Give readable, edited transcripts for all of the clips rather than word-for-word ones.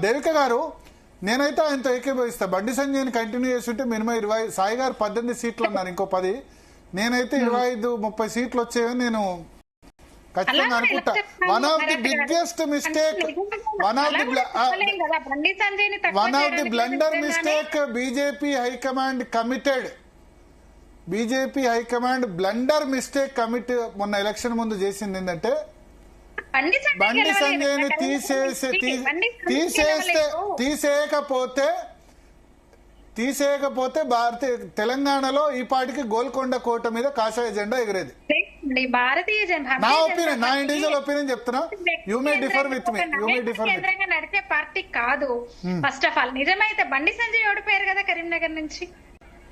దేవిక గారు, నేనైతే ఆయనతో ఏకీభవిస్తా. బండి సంజయ్ని కంటిన్యూ చేస్తుంటే మినిమం 20, సాయి గారు 18 సీట్లు అన్నారు, ఇంకో 10, నేనైతే 25-30 సీట్లు వచ్చేవని నేను ఖచ్చితంగా అనుకుంటా. One of the biggest mistake, one of the blunder mistake BJP high command committed. BJP high command blunder mistake committee మొన్న ఎలక్షన్ ముందు చేసింది ఏంటంటే బండి సంజయ్ని తీసేయకపోతే భారతీయ తెలంగాణలో ఈ పాటికి గోల్కొండ కోట మీద కాషాయ జెండా ఎగిరేది. నా ఒపీనియన్, నా ఇండివిజువల్ ఒపీనియన్ చెప్తున్నా. You may differ with me, నడిచే పార్టీ కాదు. ఫస్ట్ ఆఫ్ ఆల్ నిజమైతే బండి సంజయ్ ఓడిపోయారు కదా కరీంనగర్ నుంచి.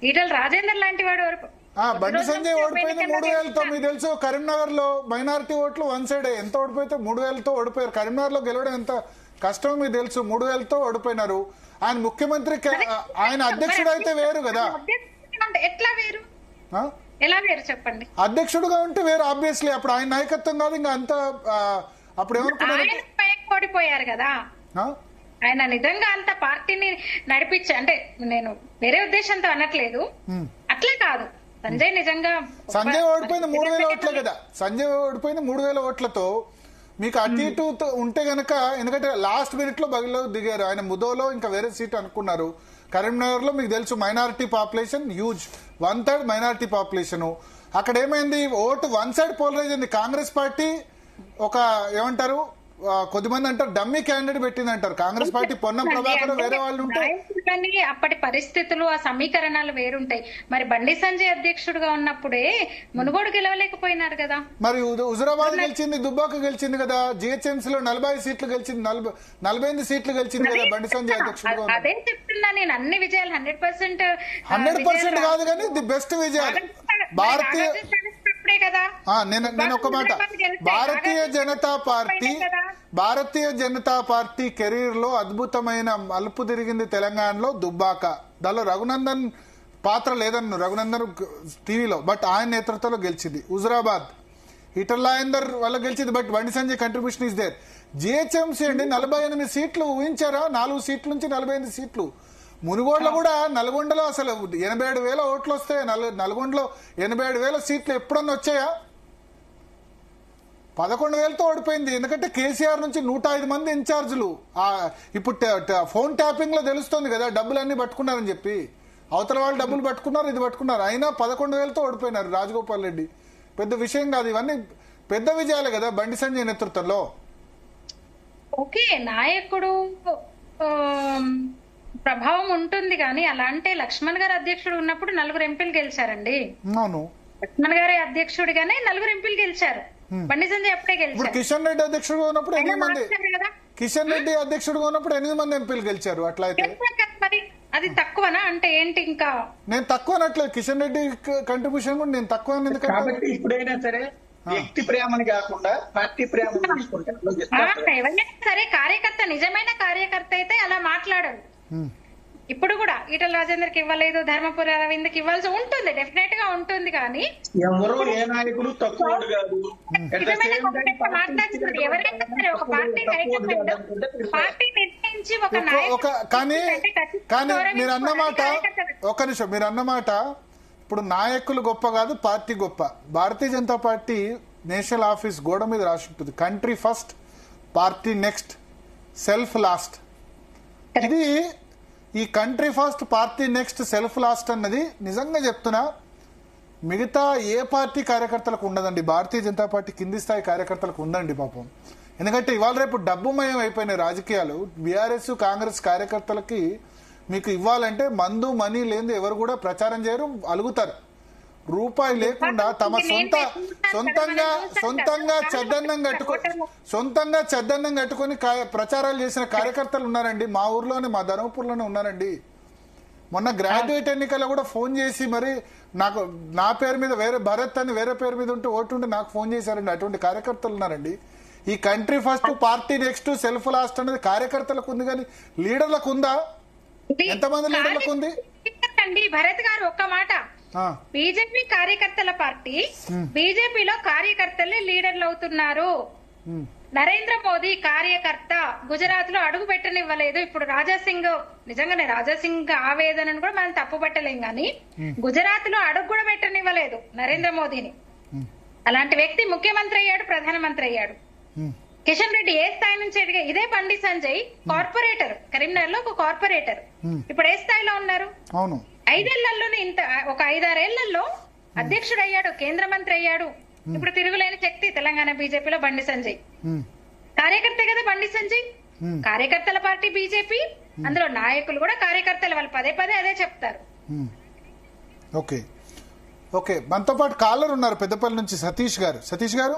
ఈటల రాజేందర్ లాంటి వాడు బండి సంజయ్ ఓడిపోయింది 3000తో. మీకు తెలుసు కరీంనగర్ లో మైనారిటీ ఓట్లు వన్ సైడ్ ఎంత ఓడిపోతే 3000తో ఓడిపోయారు. కరీంనగర్ లో గెలవడం ఎంత కష్టం మీకు తెలుసు. 3000తో ఓడిపోయినారు. ఆయన ముఖ్యమంత్రి, ఆయన అధ్యక్షుడు అయితే వేరు కదా. ఎట్లా వేరు, ఎలా వేరు చెప్పండి. అధ్యక్షుడుగా ఉంటే వేరు ఆబ్వియస్లీ. అప్పుడు ఆయన నాయకత్వం కాదు ఇంకా అంత. అప్పుడు ఏమనుకున్నారు, ఓడిపోయారు కదా ఆయన. నిజంగా అంత పార్టీని నడిపించే, అంటే నేను వేరే ఉద్దేశంతో అనట్లేదు, అట్లే కాదు. సంజయ్ నిజంగా సంజయ్ ఓడిపోయింది 3000 ఓట్లే కదా. సంజయ్ ఓడిపోయింది 3000 ఓట్లతో. మీకు అటు ఇటు ఉంటే గనక, ఎందుకంటే లాస్ట్ మినిట్ లో బగిలో దిగారు ఆయన. ముదోలో ఇంకా వేరే సీట్ అనుకున్నారు. కరీంనగర్ లో మీకు తెలుసు minority population huge, 1/3 minority population. అక్కడ ఏమైంది, ఓటు వన్ సైడ్ పోలరైజ్ అయింది. కాంగ్రెస్ పార్టీ ఒక ఏమంటారు, కొద్దిమంది అంటారు డమ్మీ క్యాండిడేట్ పెట్టింది అంటారు. కాంగ్రెస్ పార్టీ పొన్నం ప్రభాకర్ వేరే వాళ్ళు ఉంటాయి. అప్పటి పరిస్థితులు, ఆ సమీకరణాలు వేరుంటాయి. మరి బండి సంజయ్ అధ్యక్షుడుగా ఉన్నప్పుడే మునుగోడు గెలవలేకపోయినారు కదా. మరి హుజురాబాద్ గెలిచింది, దుబ్బాక గెలిచింది కదా. జిహెచ్ఎంసీ లో 40 సీట్లు గెలిచింది, 48 సీట్లు గెలిచింది కదా బండి సంజయ్ అధ్యక్షుడుగా. అదే చెప్తున్నా నేను, అన్ని విజయాలు 100% కాదు కానీ ది బెస్ట్ విజయాలు భారతీయ. నేను ఒక మాట, భారతీయ జనతా పార్టీ కెరీర్ లో అద్భుతమైన మలుపు తిరిగింది తెలంగాణలో దుబ్బాక. దానిలో రఘునందన్ పాత్ర లేదన్ను, రఘునందన్ టీవీలో, బట్ ఆయన నేతృత్వంలో గెలిచింది. హుజురాబాద్ ఈటల రాజేందర్ వల్ల గెలిచింది, but Bandi Sanjay contribution is there. GHMC అండి 48 సీట్లు ఊహించారా, 4 సీట్ల నుంచి 48 సీట్లు. మునుగోడులో కూడా, నల్గొండలో అసలు 87,000 ఓట్లు వస్తాయి. నల్గొండలో 87,000 సీట్లు ఎప్పుడన్నా వచ్చాయా? 11,000తో ఓడిపోయింది. ఎందుకంటే కేసీఆర్ నుంచి 105 మంది ఇన్ఛార్జీలు. ఇప్పుడు ఫోన్ ట్యాపింగ్ లో తెలుస్తోంది కదా డబ్బులన్నీ పట్టుకున్నారని చెప్పి. అవతల వాళ్ళు డబ్బులు పట్టుకున్నారు, ఇది పట్టుకున్నారు. అయినా 11,000తో ఓడిపోయినారు రాజగోపాల్ రెడ్డి. పెద్ద విషయం కాదు. ఇవన్నీ పెద్ద విజయాలే కదా బండి సంజయ్ నేతృత్వంలో. ఓకే, నాయకుడు ప్రభావం ఉంటుంది కానీ అలా అంటే లక్ష్మణ్ గారు అధ్యక్షుడు ఉన్నప్పుడు 4 ఎంపీలు గెలిచారండి. అవును, లక్ష్మణ్ గారి అధ్యక్షుడిగానే 4 ఎంపీలు గెలిచారు. బండి సంజయ్ అప్పుడే గెలిచారు. కిషన్ రెడ్డి అధ్యక్షుడుగా ఉన్నప్పుడు 8 మంది, కిషన్ రెడ్డి అధ్యక్షుడుగా ఉన్నప్పుడు 8 మంది ఎంపీలు గెలిచారు. అట్లా అయితే అది తక్కువనా అంటే ఏంటి? ఇంకా నేను తక్కువ అనట్లేదు, కిషన్ రెడ్డి కంట్రిబ్యూషన్ కూడా నేను తక్కువ. ఎందుకంటే ఇప్పుడైనా సరే వ్యక్తి ప్రేమని కాకుండా పార్టీ ప్రేమని ఎవరైనా సరే కార్యకర్త, నిజమైన కార్యకర్త అయితే అలా మాట్లాడరు. ఇప్పుడు కూడా ఈటల రాజేందర్ కి ఇవ్వలేదు, ధర్మపురి అరవింద్కి ఇవ్వాల్సి ఉంటుంది, డెఫినెట్ గా ఉంటుంది. కానీ ఎవరు ఏ నాయకుడు తక్కువ కాదు. మాట్లాడుతున్నారు ఎవరైనా సరే ఒక పార్టీ పార్టీ నిర్ణయించి ఒక కానీ మీరు అన్నమాట, ఒక నిమిషం, మీరు అన్నమాట ఇప్పుడు నాయకులు గొప్ప కాదు, పార్టీ గొప్ప. Bharatiya Janata party national office గోడ మీద రాసి ఉంటుంది, country first, party next, self last. ఇది ఈ country first, party next, self last అన్నది నిజంగా చెప్తున్నా మిగతా ఏ పార్టీ కార్యకర్తలకు ఉండదండి. భారతీయ జనతా పార్టీ కింది స్థాయి కార్యకర్తలకు ఉందండి పాపం. ఎందుకంటే ఇవాళ రేపు డబ్బుమయం అయిపోయినాయి రాజకీయాలు. బీఆర్ఎస్ కాంగ్రెస్ కార్యకర్తలకి మీకు ఇవ్వాలంటే మందు మనీ లేని ఎవరు కూడా ప్రచారం చేయరు, అలుగుతారు. రూపాయి లేకుండా తమ సొంతంగా చద్దన్నం కట్టుకొని ప్రచారాలు చేసిన కార్యకర్తలు ఉన్నారండి. మా ఊర్లోనే, మా ధర్మపూర్లోనే ఉన్నారండి. మొన్న గ్రాడ్యుయేట్ ఎన్నికల్లో కూడా ఫోన్ చేసి మరి నాకు, నా పేరు మీద వేరే భరత్ అని వేరే పేరు మీద ఉంటే ఓటు ఉంటే నాకు ఫోన్ చేశారండి. అటువంటి కార్యకర్తలు ఉన్నారండి. ఈ country first, party next, self last అనేది కార్యకర్తలకు ఉంది కానీ లీడర్లకు ఉందా? ఎంతమంది లీడర్లకు ఉంది? భరత్ గారు ఒక్క మాట, బీజేపీ కార్యకర్తల పార్టీ, బీజేపీలో కార్యకర్తలే లీడర్లు అవుతున్నారు. నరేంద్ర మోదీ కార్యకర్త గుజరాత్ లో అడుగు పెట్టనివ్వలేదు. ఇప్పుడు రాజాసింగ్, నిజంగానే రాజాసింగ్ ఆవేదనను కూడా మనం తప్పు పట్టలేం గాని గుజరాత్ లో అడుగు కూడా పెట్టనివ్వలేదు నరేంద్ర మోదీని. అలాంటి వ్యక్తి ముఖ్యమంత్రి అయ్యాడు, ప్రధానమంత్రి అయ్యాడు. కిషన్ రెడ్డి ఏ స్థాయి నుంచి ఎదిగా? ఇదే బండి సంజయ్ కార్పొరేటర్, కరీంనగర్ లో ఒక కార్పొరేటర్. ఇప్పుడు ఏ స్థాయిలో ఉన్నారు? అవును, 5 ఏళ్లలోనే ఇంత, ఒక 5-6 ఏళ్లలో అధ్యక్షుడు అయ్యాడు, కేంద్ర మంత్రి అయ్యాడు. ఇప్పుడు తిరుగులేని శక్తి తెలంగాణ బీజేపీలో బండి సంజయ్. కార్యకర్తే కదా బండి సంజయ్. కార్యకర్తల పార్టీ బీజేపీ, అందులో నాయకులు కూడా కార్యకర్తలు. వాళ్ళు పదే పదే అదే చెప్తారు. ఓకే ఓకే, మనతో పాటు కాలర్ ఉన్నారు పెద్దపల్లి నుంచి సతీష్ గారు. సతీష్ గారు